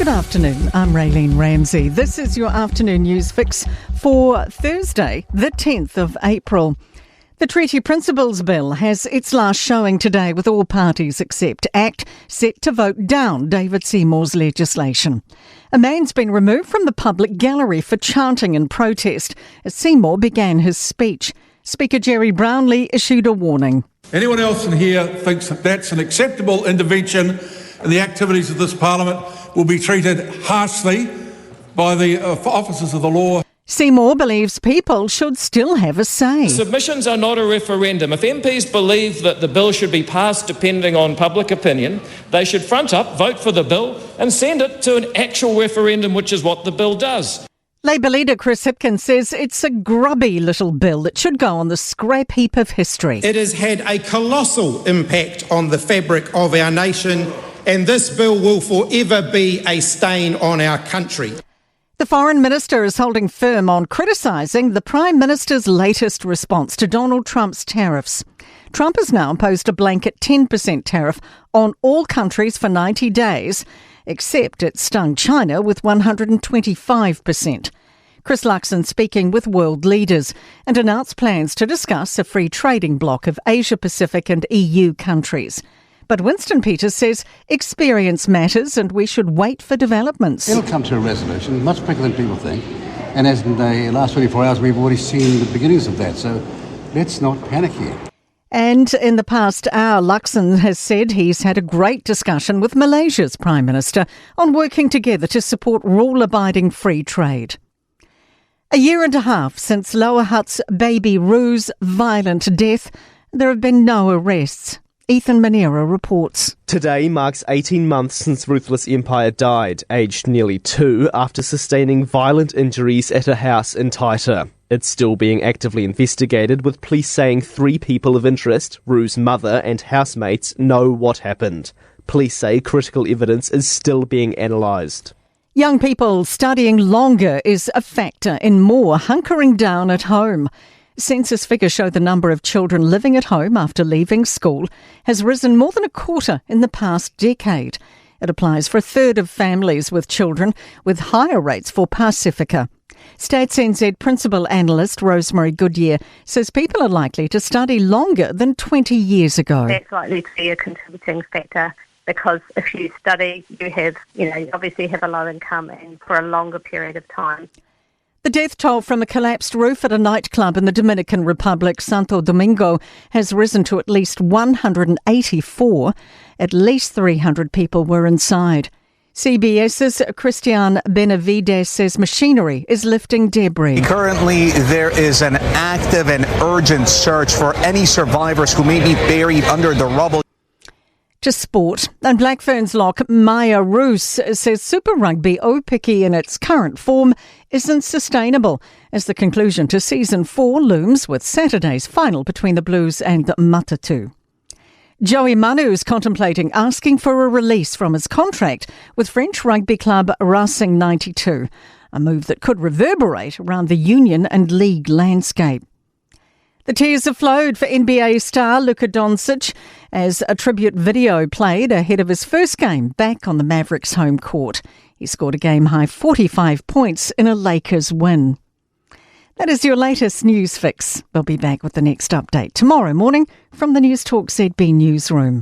afternoon, I'm Raylene Ramsey. This is your afternoon news fix for Thursday, the 10th of April. The Treaty Principles Bill has its last showing today with all parties except ACT set to vote down David Seymour's legislation. A man's been removed from the public gallery for chanting in protest as Seymour began his speech. Speaker Jerry Brownlee issued a warning. Anyone else in here thinks that that's an acceptable intervention in the activities of this Parliament will be treated harshly by the officers of the law. Seymour believes people should still have a say. Submissions are not a referendum. If MPs believe that the bill should be passed depending on public opinion, they should front up, vote for the bill and send it to an actual referendum, which is what the bill does. Labour leader Chris Hipkins says it's a grubby little bill that should go on the scrap heap of history. It has had a colossal impact on the fabric of our nation, and this bill will forever be a stain on our country. The Foreign Minister is holding firm on criticising the Prime Minister's latest response to Donald Trump's tariffs. Trump has now imposed a blanket 10% tariff on all countries for 90 days, except it stung China with 125%. Chris Luxon speaking with world leaders and announced plans to discuss a free trading bloc of Asia-Pacific and EU countries. But Winston Peters says experience matters and we should wait for developments. It'll come to a resolution much quicker than people think. And as in the last 24 hours, we've already seen the beginnings of that. So let's not panic here. And in the past hour, Luxon has said he's had a great discussion with Malaysia's Prime Minister on working together to support rule-abiding free trade. A year and a half since Lower Hutt's baby Rue's violent death, there have been no arrests. Ethan Manera reports. Today marks 18 months since Ruthless Empire died, aged nearly 2, after sustaining violent injuries at a house in Taita. It's still being actively investigated, with police saying 3 people of interest, Rue's mother and housemates, know what happened. Police say critical evidence is still being analysed. Young people studying longer is a factor in more hunkering down at home. Census figures show the number of children living at home after leaving school has risen more than a quarter in the past decade. It applies for a third of families with children, with higher rates for Pacifica. Stats NZ Principal Analyst Rosemary Goodyear says people are likely to study longer than 20 years ago. That's likely to be a contributing factor because if you study, you obviously have a low income and for a longer period of time. The death toll from a collapsed roof at a nightclub in the Dominican Republic, Santo Domingo, has risen to at least 184. At least 300 people were inside. CBS's Christian Benavides says machinery is lifting debris. Currently, there is an active and urgent search for any survivors who may be buried under the rubble. To sport, and Black Ferns lock Maya Roos says Super Rugby Aupiki in its current form isn't sustainable as the conclusion to Season 4 looms with Saturday's final between the Blues and the Matatu. Joey Manu is contemplating asking for a release from his contract with French rugby club Racing 92, a move that could reverberate around the union and league landscape. The tears have flowed for NBA star Luka Doncic as a tribute video played ahead of his first game back on the Mavericks' home court. He scored a game-high 45 points in a Lakers win. That is your latest news fix. We'll be back with the next update tomorrow morning from the Newstalk ZB newsroom.